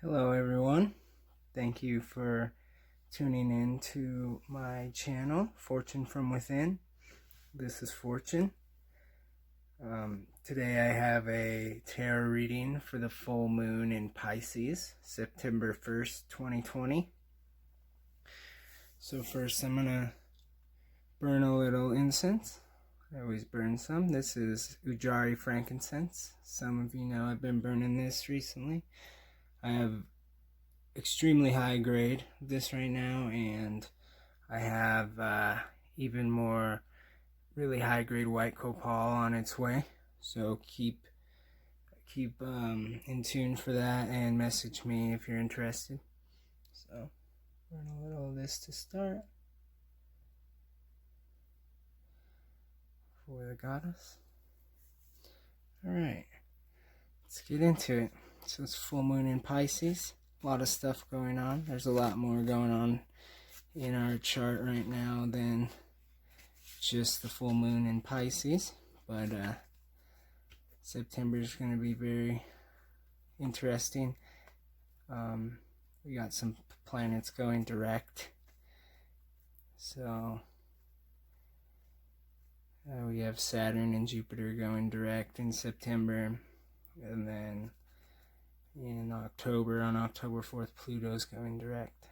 Hello everyone, thank you for tuning in to my channel, Fortune from Within. This is Fortune. Today I have a tarot reading for the full moon in Pisces, September 1st, 2020. So first I'm going to burn a little incense. I always burn some. This is Ujari frankincense. Some of you know I've been burning this recently. I have extremely high grade this right now, and I have even more really high grade white copal on its way. So keep in tune for that and message me if you're interested. So burn a little of this to start for the goddess. All right, let's get into it. So it's full moon in Pisces. A lot of stuff going on. There's a lot more going on in our chart right now than just the full moon in Pisces, but September is going to be very interesting. We got some planets going direct, so we have Saturn and Jupiter going direct in September, and then in October, on October 4th, Pluto's going direct.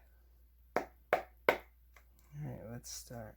Alright, let's start.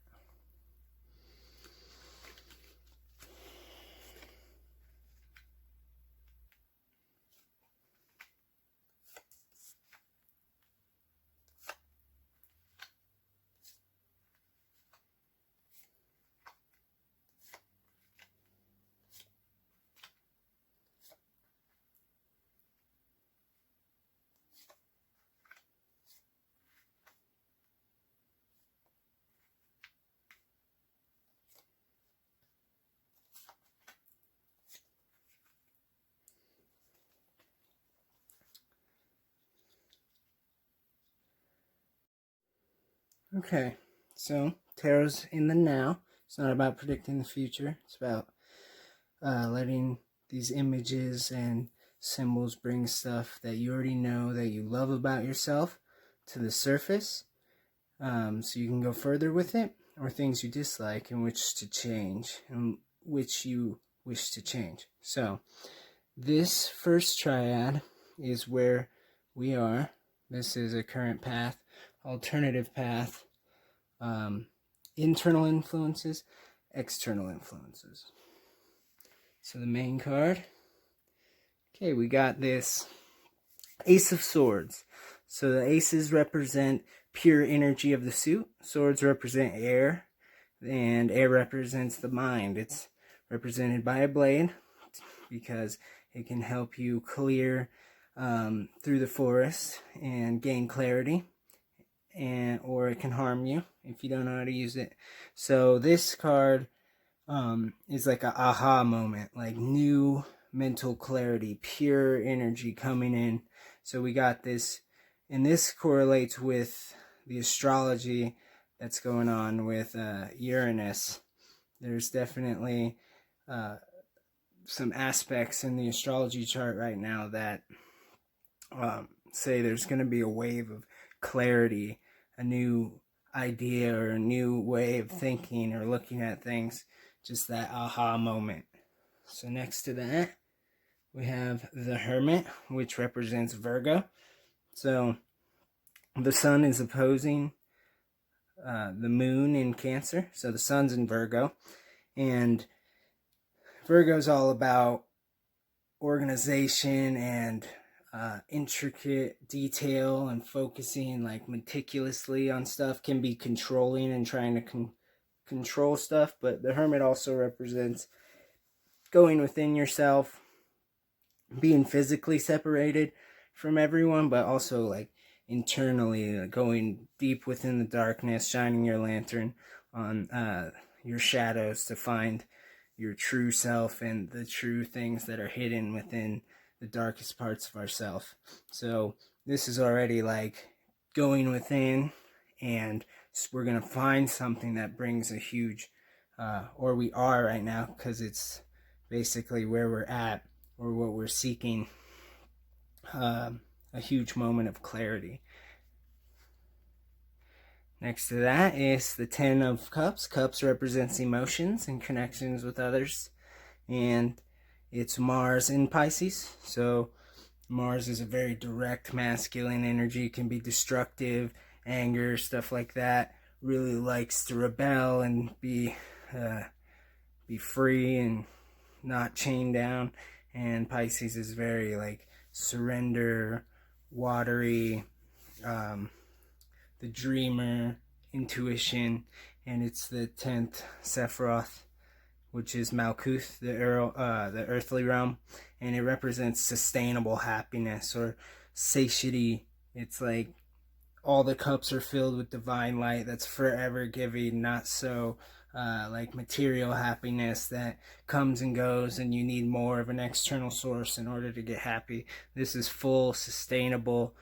Okay, so tarot's in the now. It's not about predicting the future. It's about letting these images and symbols bring stuff that you already know that you love about yourself to the surface, so you can go further with it, or things you dislike and which to change, and which you wish to change. So this first triad is where we are. This is a current path, alternative path, internal influences, external influences. So the main card. Okay, we got this Ace of Swords. So the aces represent pure energy of the suit. Swords represent air, and air represents the mind. It's represented by a blade because it can help you clear through the forest and gain clarity, or it can harm you if you don't know how to use it. So this card is like a aha moment, like new mental clarity, pure energy coming in. So we got this, and this correlates with the astrology that's going on with Uranus. There's definitely some aspects in the astrology chart right now that say there's going to be a wave of clarity, a new idea or a new way of thinking or looking at things, just that aha moment. So next to that, we have the Hermit, which represents Virgo. So the sun is opposing the moon in Cancer. So the sun's in Virgo, and Virgo's all about organization and intricate detail and focusing like meticulously on stuff, can be controlling and trying to control stuff. But the Hermit also represents going within yourself, being physically separated from everyone, but also like internally, going deep within the darkness, shining your lantern on your shadows to find your true self and the true things that are hidden within the darkest parts of ourself. So this is already like going within, and we're going to find something that brings a huge, or we are right now, because it's basically where we're at or what we're seeking, a huge moment of clarity. Next to that is the 10 of Cups. Cups represents emotions and connections with others. And it's Mars in Pisces. So Mars is a very direct masculine energy. It can be destructive, anger, stuff like that. Really likes to rebel and be free and not chained down. And Pisces is very like surrender, watery, the dreamer, intuition, and it's the 10th Sephiroth, which is Malkuth, the earthly realm, and it represents sustainable happiness or satiety. It's like all the cups are filled with divine light that's forever giving, not so like material happiness that comes and goes and you need more of an external source in order to get happy. This is full, sustainable,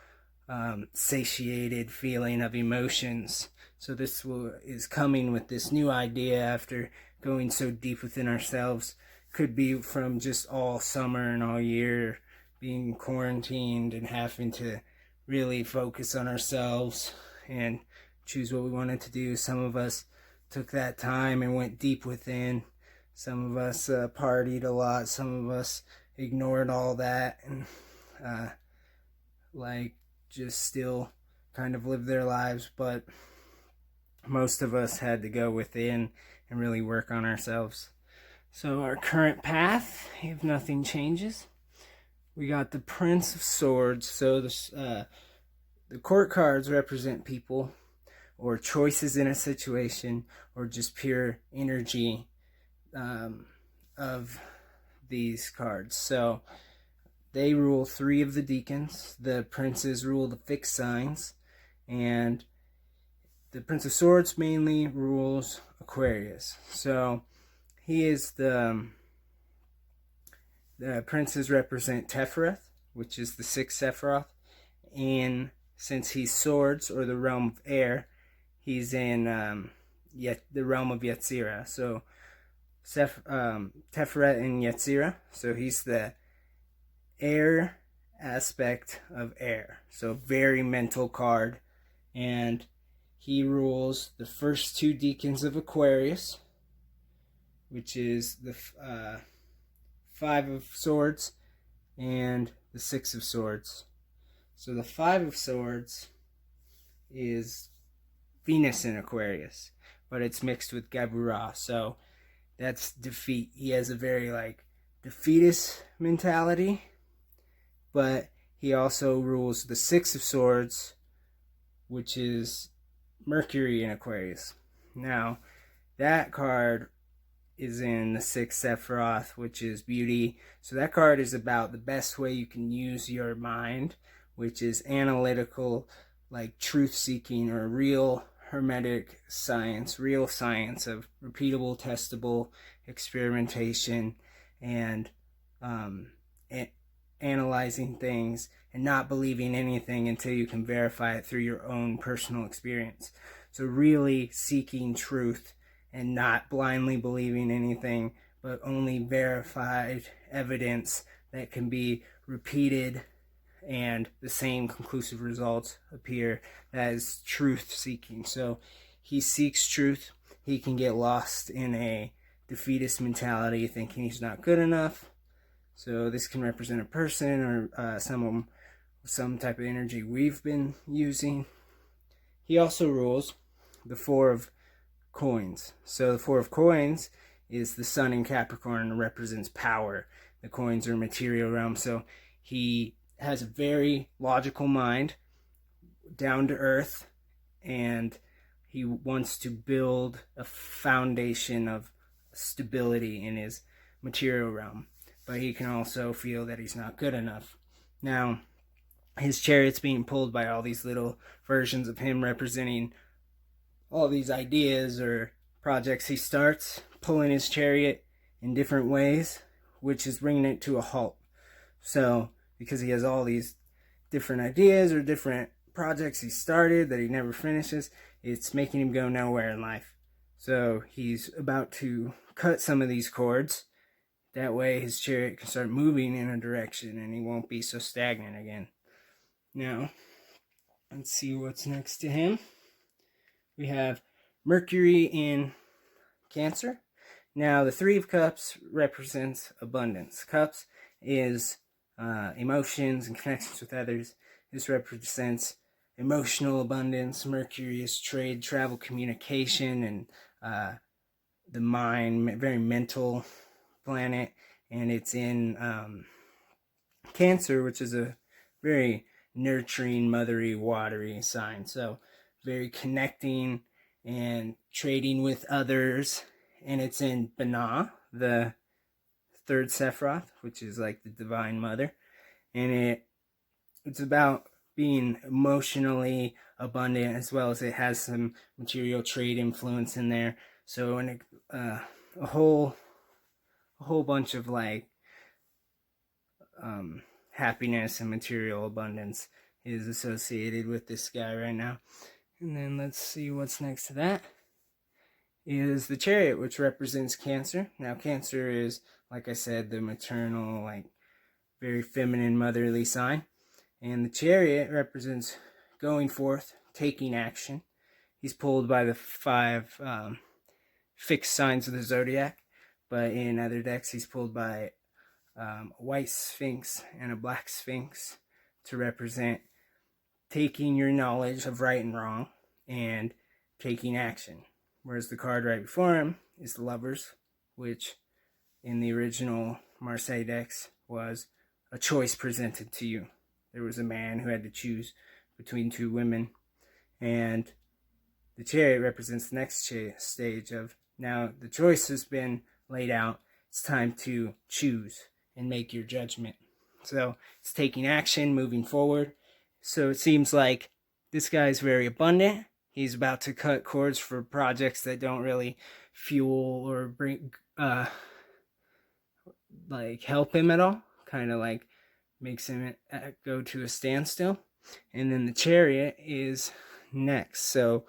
satiated feeling of emotions. So this is coming with this new idea after going so deep within ourselves. Could be from just all summer and all year being quarantined and having to really focus on ourselves and choose what we wanted to do. Some of us took that time and went deep within. Some of us partied a lot. Some of us ignored all that and just still kind of lived their lives. But most of us had to go within and really work on ourselves. So our current path, if nothing changes, we got the Prince of Swords. So the court cards represent people or choices in a situation or just pure energy of these cards. So they rule 3 of the decans. The princes rule the fixed signs. And the Prince of Swords mainly rules Aquarius. So he is the princes represent Teferath, which is the 6th Sephiroth. And since he's swords, or the realm of air, he's in the realm of Yetzirah. So Teferet in Yetzirah. So he's the air aspect of air. So very mental card. And he rules the first 2 decans of Aquarius, which is the 5 of Swords and the 6 of Swords. So the 5 of Swords is Venus in Aquarius, but it's mixed with Gabura. So that's defeat. He has a very defeatist mentality, but he also rules the 6 of Swords, which is Mercury in Aquarius. Now, that card is in the 6th Sephiroth, which is beauty. So that card is about the best way you can use your mind, which is analytical, like truth-seeking or real hermetic science, real science of repeatable, testable experimentation and analyzing things and not believing anything until you can verify it through your own personal experience. So really seeking truth and not blindly believing anything, but only verified evidence that can be repeated and the same conclusive results appear. That is truth seeking. So he seeks truth. He can get lost in a defeatist mentality, thinking he's not good enough. So this can represent a person or someone with some type of energy we've been using. He also rules the 4 of coins. So the 4 of coins is the sun in Capricorn and represents power. The coins are material realm. So he has a very logical mind, down to earth, and he wants to build a foundation of stability in his material realm. But he can also feel that he's not good enough. Now, his chariot's being pulled by all these little versions of him representing all these ideas or projects he starts, pulling his chariot in different ways, which is bringing it to a halt. So, because he has all these different ideas or different projects he started that he never finishes, it's making him go nowhere in life. So, he's about to cut some of these cords. That way his chariot can start moving in a direction and he won't be so stagnant again. Now, let's see what's next to him. We have Mercury in Cancer. Now, the Three of Cups represents abundance. Cups is emotions and connections with others. This represents emotional abundance. Mercury is trade, travel, communication, and the mind, very mental planet. And it's in Cancer, which is a very nurturing, mothery, watery sign. So very connecting and trading with others. And it's in Binah, the third Sephiroth, which is like the Divine Mother. And it's about being emotionally abundant, as well as it has some material trade influence in there. So in a whole bunch of like happiness and material abundance is associated with this guy right now. And then let's see what's next to that is the Chariot, which represents Cancer. Now, Cancer is, like I said, the maternal, like very feminine, motherly sign. And the Chariot represents going forth, taking action. He's pulled by the 5 fixed signs of the zodiac, but in other decks, he's pulled by a white sphinx and a black sphinx to represent taking your knowledge of right and wrong and taking action. Whereas the card right before him is the Lovers, which in the original Marseille decks was a choice presented to you. There was a man who had to choose between 2 women, and the Chariot represents the next stage of, now the choice has been laid out, it's time to choose and make your judgment. So it's taking action, moving forward. So it seems like this guy's very abundant. He's about to cut cords for projects that don't really fuel or bring like help him at all. Kind of like makes him go to a standstill. And then the Chariot is next. So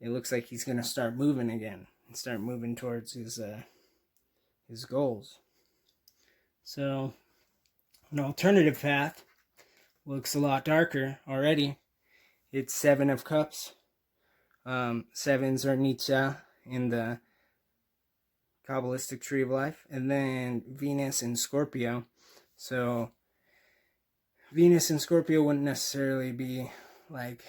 it looks like he's going to start moving again and start moving towards his goals. So an alternative path looks a lot darker already. It's 7 of Cups. 7s are Nietzsche in the Kabbalistic tree of life. And then Venus in Scorpio. So Venus in Scorpio wouldn't necessarily be like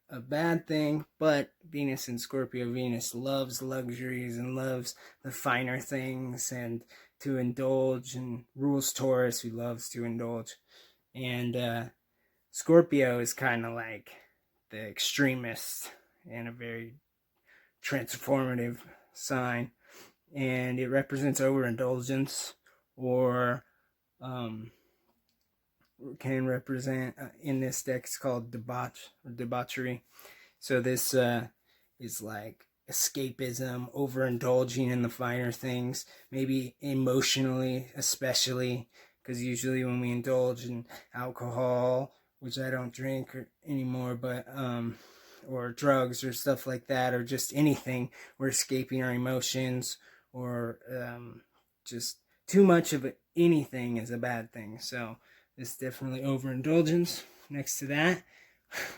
a bad thing, but Venus in Scorpio, Venus loves luxuries and loves the finer things and to indulge, and rules Taurus, who loves to indulge. And Scorpio is kind of like the extremist and a very transformative sign, and it represents overindulgence, or can represent in this deck, it's called debauchery. So this is like escapism, overindulging in the finer things, maybe emotionally, especially because usually when we indulge in alcohol, which I don't drink anymore, but or drugs or stuff like that, or just anything, we're escaping our emotions, or just too much of anything is a bad thing. So this definitely overindulgence. Next to that,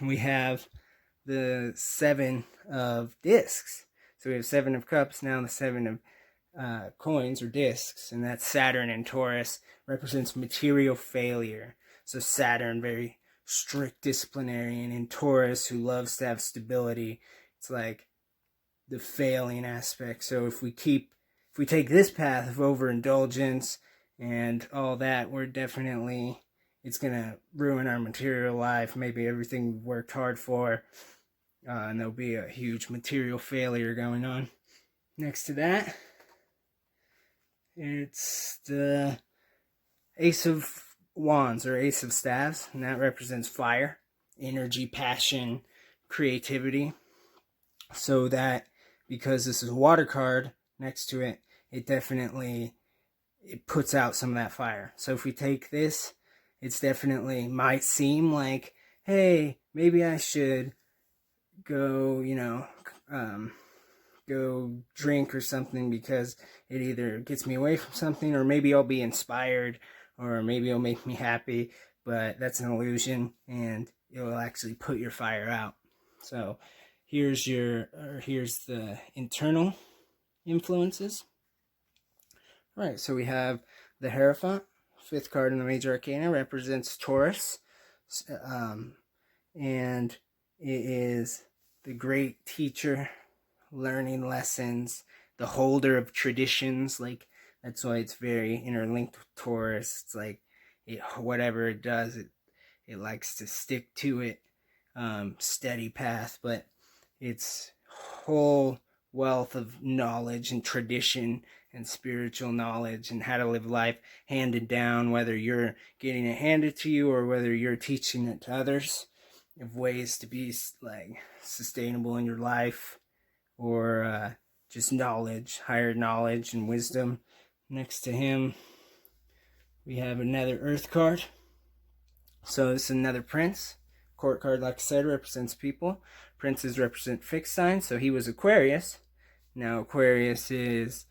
we have the 7 of discs. So we have 7 of Cups, now the 7 of coins or discs, and that's Saturn in Taurus, represents material failure. So Saturn, very strict disciplinarian, in Taurus, who loves to have stability. It's like the failing aspect. So if we take this path of overindulgence and all that, it's going to ruin our material life, maybe everything we've worked hard for, and there'll be a huge material failure going on. Next to that, it's the Ace of Wands, or Ace of Staves, and that represents fire, energy, passion, creativity. So that, because this is a water card next to it, it puts out some of that fire. So if we take this, it's definitely might seem like, hey, maybe I should go, go drink or something, because it either gets me away from something, or maybe I'll be inspired, or maybe it'll make me happy. but that's an illusion, and it will actually put your fire out. So here's the internal influences. All right, so we have the Hierophant, fifth card in the Major Arcana, represents Taurus, and it is the great teacher, learning lessons, the holder of traditions. Like, that's why it's very interlinked with Taurus. It's like whatever it does, it likes to stick to it, steady path, but its whole wealth of knowledge and tradition and spiritual knowledge and how to live life handed down, whether you're getting it handed to you or whether you're teaching it to others, of ways to be like sustainable in your life, or just knowledge, higher knowledge and wisdom. Next to him, we have another Earth card. So this is another Prince. Court card, like I said, represents people. Princes represent fixed signs. So he was Aquarius. Now Aquarius is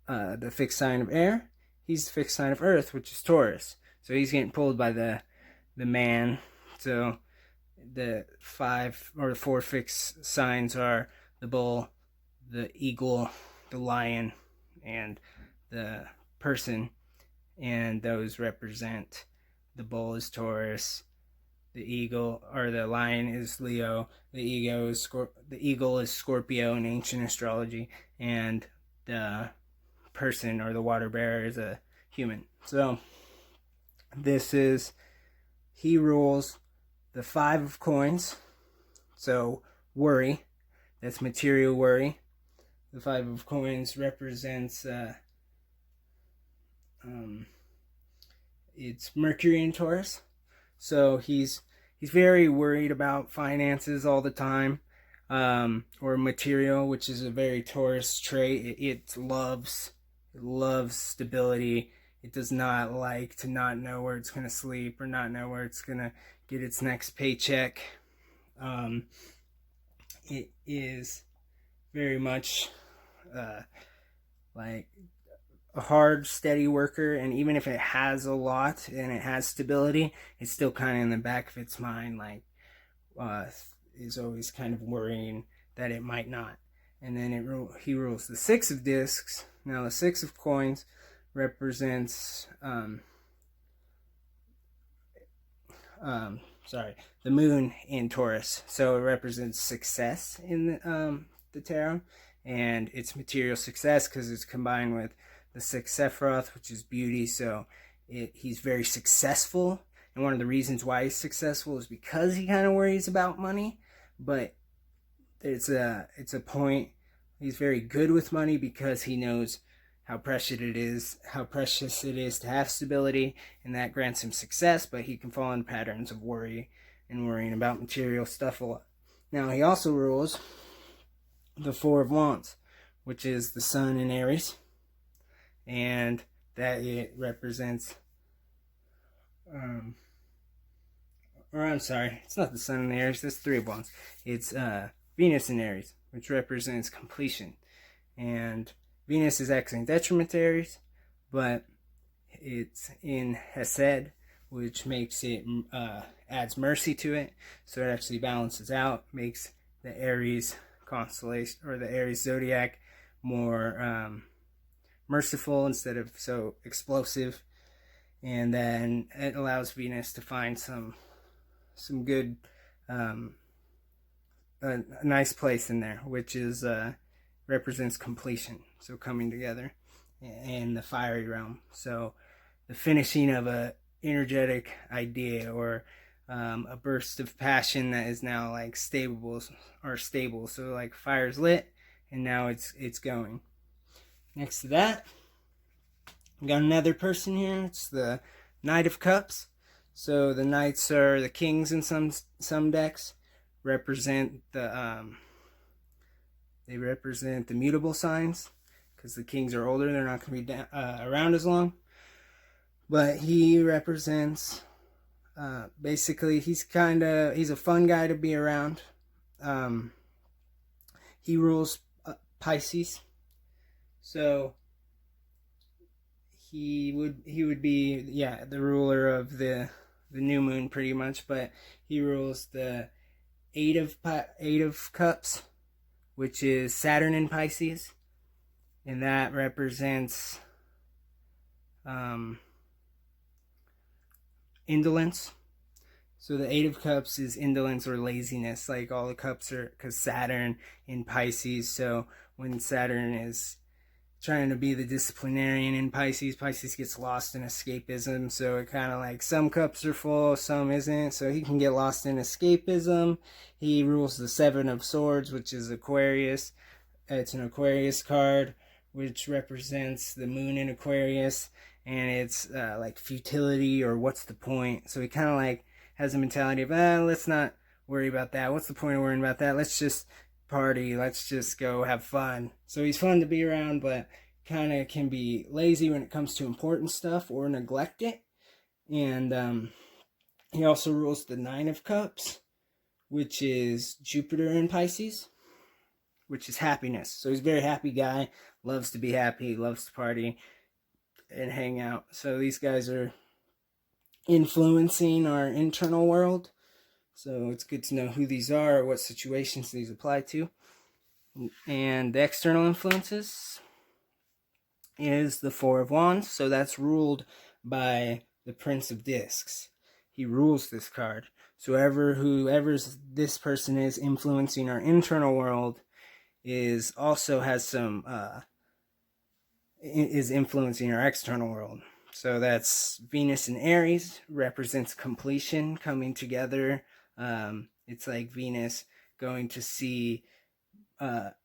the fixed sign of air. He's the fixed sign of earth, which is Taurus. So he's getting pulled by the man. So the four fixed signs are the bull, the eagle, the lion, and the person. And those represent, the bull is Taurus, the eagle or the lion is Leo, the eagle is Scorpio in ancient astrology, and the person or the water bearer is a human. So he rules the 5 of coins. So worry, that's material worry. The 5 of coins represents it's Mercury in Taurus. So he's very worried about finances all the time, or material, which is a very Taurus trait. It loves stability. It does not like to not know where it's going to sleep or not know where it's going to get its next paycheck. It is very much like a hard, steady worker, and even if it has a lot and it has stability, it's still kind of in the back of its mind, like is always kind of worrying that it might not. And then he rules the 6 of discs. Now the 6 of coins represents the moon in Taurus. So it represents success in the tarot, and it's material success because it's combined with the 6 Sephiroth, which is beauty. So he's very successful, and one of the reasons why he's successful is because he kind of worries about money, but it's a point. He's very good with money because he knows how precious it is to have stability, and that grants him success, but he can fall into patterns of worry and worrying about material stuff a lot. Now he also rules the 4 of Wands, which is the sun in Aries, and that it represents it's not the sun in Aries, that's 3 of Wands. It's Venus in Aries, which represents completion. And Venus is actually in detriment to Aries, but it's in Hesed, which makes it adds mercy to it, so it actually balances out, makes the Aries constellation or the Aries zodiac more merciful instead of so explosive. And then it allows Venus to find some good a nice place in there, which is represents completion, so coming together in the fiery realm. So the finishing of a energetic idea, or a burst of passion that is now like stable. So like fire's lit and now it's going. Next to that, we got another person here. It's the Knight of Cups. So the knights are the kings in some decks. Represent the they represent the mutable signs, because the kings are older, they're not going to be around as long. But he represents basically he's a fun guy to be around. He rules Pisces, so he would be the ruler of the the new moon pretty much, but he rules the Eight of Cups, which is Saturn in Pisces, and that represents indolence. So the Eight of Cups is indolence or laziness. Like all the cups are, because Saturn in Pisces. So when Saturn is trying to be the disciplinarian in Pisces, Pisces gets lost in escapism. So it kind of like some cups are full, some isn't. So he can get lost in escapism. He rules the Seven of Swords, which is Aquarius. It's an Aquarius card, which represents the moon in Aquarius. And it's like futility or what's the point. So he kind of like has a mentality of, let's not worry about that. What's the point of worrying about that? Let's just party. Let's just go have fun. So he's fun to be around, but kind of can be lazy when it comes to important stuff or neglect it. And he also rules the Nine of Cups, which is Jupiter in Pisces, which is happiness. So he's a very happy guy, loves to be happy, loves to party and hang out. So these guys are influencing our internal world. So it's good to know who these are, what situations these apply to. And the external influences is the Four of Wands. So that's ruled by the Prince of Discs. He rules this card. So whoever this person is influencing our internal world is also has some is influencing our external world. So that's Venus in Aries, represents completion, coming together. It's like Venus going to see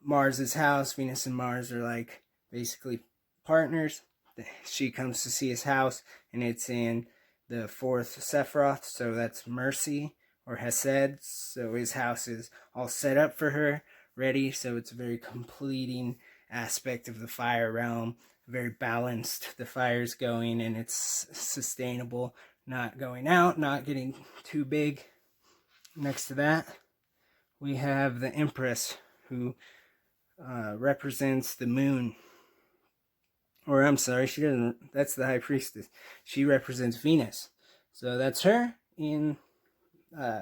Mars's house. Venus and Mars are like basically partners. She comes to see his house, and it's in the fourth Sephiroth, so that's mercy or Hesed. So his house is all set up for her, ready. So it's a very completing aspect of the fire realm, very balanced. The fire's going and it's sustainable, not going out, not getting too big. Next to that, we have the Empress, who represents the moon. Or I'm sorry, she doesn't. That's the High Priestess. She represents Venus. So that's her.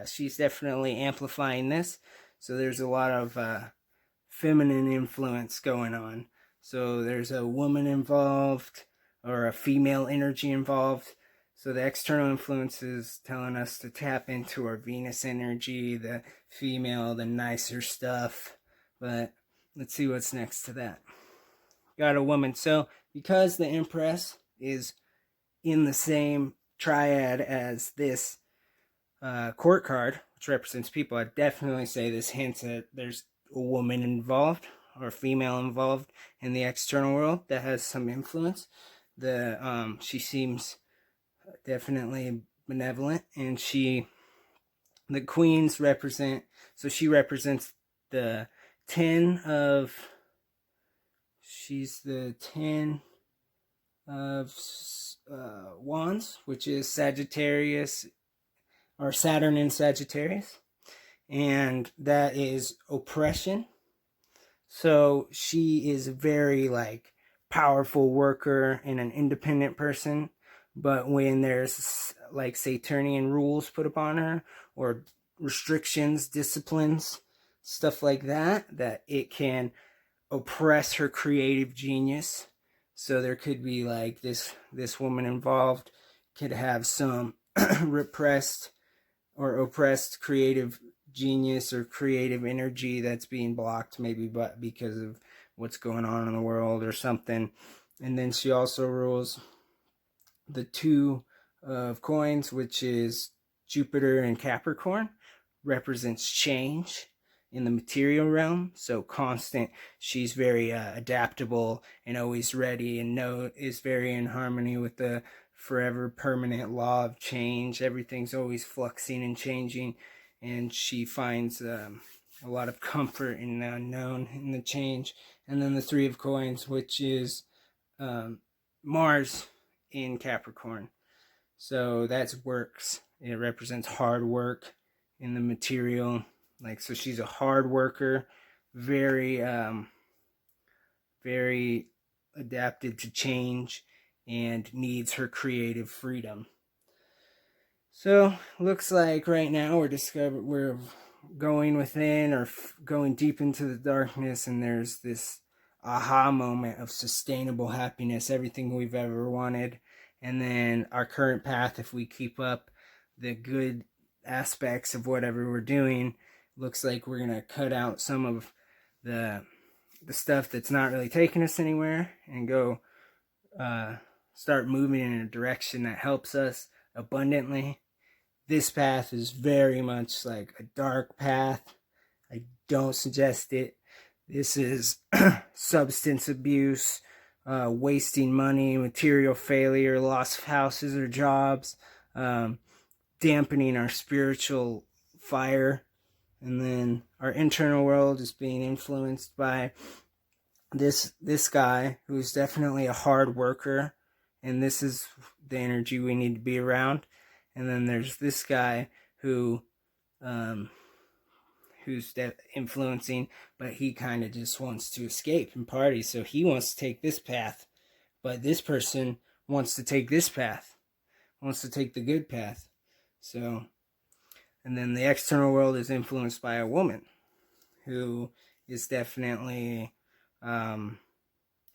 She's definitely amplifying this. So there's a lot of feminine influence going on. So there's a woman involved or a female energy involved. So the external influence is telling us to tap into our Venus energy, the female, the nicer stuff. But let's see what's next to that. Got a woman. So because the Empress is in the same triad as this court card, which represents people, I'd definitely say this hints that there's a woman involved or female involved in the external world that has some influence. She seems definitely benevolent, and the queens represent, so she represents the 10 of, she's the 10 of wands, which is Sagittarius or Saturn in Sagittarius, and that is oppression. So she is a very like powerful worker and an independent person, but when there's like Saturnian rules put upon her or restrictions, disciplines, stuff like that it can oppress her creative genius. So there could be like this woman involved could have some repressed or oppressed creative genius or creative energy that's being blocked, maybe but because of what's going on in the world or something. And then she also rules the Two of Coins, which is Jupiter and Capricorn, represents change in the material realm. So constant, she's very adaptable and always ready, and is very in harmony with the forever permanent law of change. Everything's always fluxing and changing, and she finds a lot of comfort in the unknown, in the change. And then the Three of Coins, which is Mars in Capricorn. So that's works. It represents hard work in the material. Like, so she's a hard worker, very very adapted to change, and needs her creative freedom. So looks like right now we're going within, or going deep into the darkness, and there's this aha moment of sustainable happiness, everything we've ever wanted. And then our current path, if we keep up the good aspects of whatever we're doing, looks like we're gonna cut out some of the stuff that's not really taking us anywhere, and go start moving in a direction that helps us abundantly. This path is very much like a dark path. I don't suggest it. This is substance abuse, wasting money, material failure, loss of houses or jobs, dampening our spiritual fire. And then our internal world is being influenced by this guy who's definitely a hard worker, and this is the energy we need to be around. And then there's this guy who's influencing, but he kind of just wants to escape and party, so he wants to take this path. But this person wants to take this path, wants to take the good path. So, and then the external world is influenced by a woman who is definitely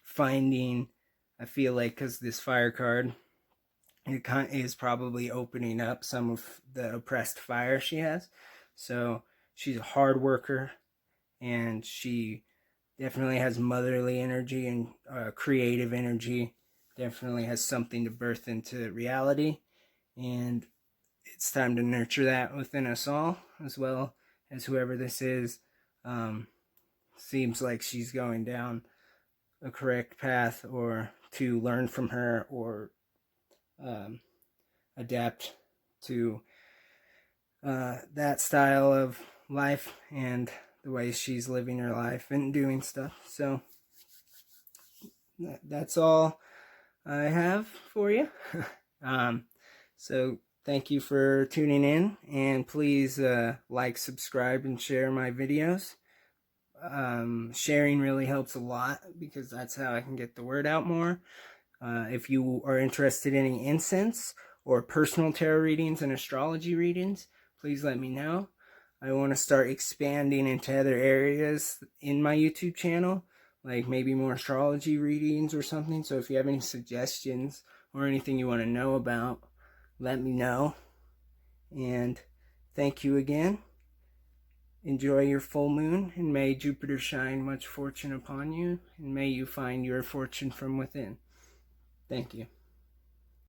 finding, I feel like, because this fire card, it is probably opening up some of the oppressed fire she has. So she's a hard worker, and she definitely has motherly energy and creative energy, definitely has something to birth into reality. And it's time to nurture that within us all, as well as whoever this is. Seems like she's going down a correct path, or to learn from her, or adapt to that style of life and the way she's living her life and doing stuff. So that's all I have for you. So thank you for tuning in, and please like, subscribe, and share my videos. Sharing really helps a lot, because that's how I can get the word out more. If you are interested in any incense or personal tarot readings and astrology readings, please let me know. I want to start expanding into other areas in my YouTube channel, like maybe more astrology readings or something. So if you have any suggestions or anything you want to know about, let me know. And thank you again. Enjoy your full moon, and may Jupiter shine much fortune upon you, and may you find your fortune from within. Thank you.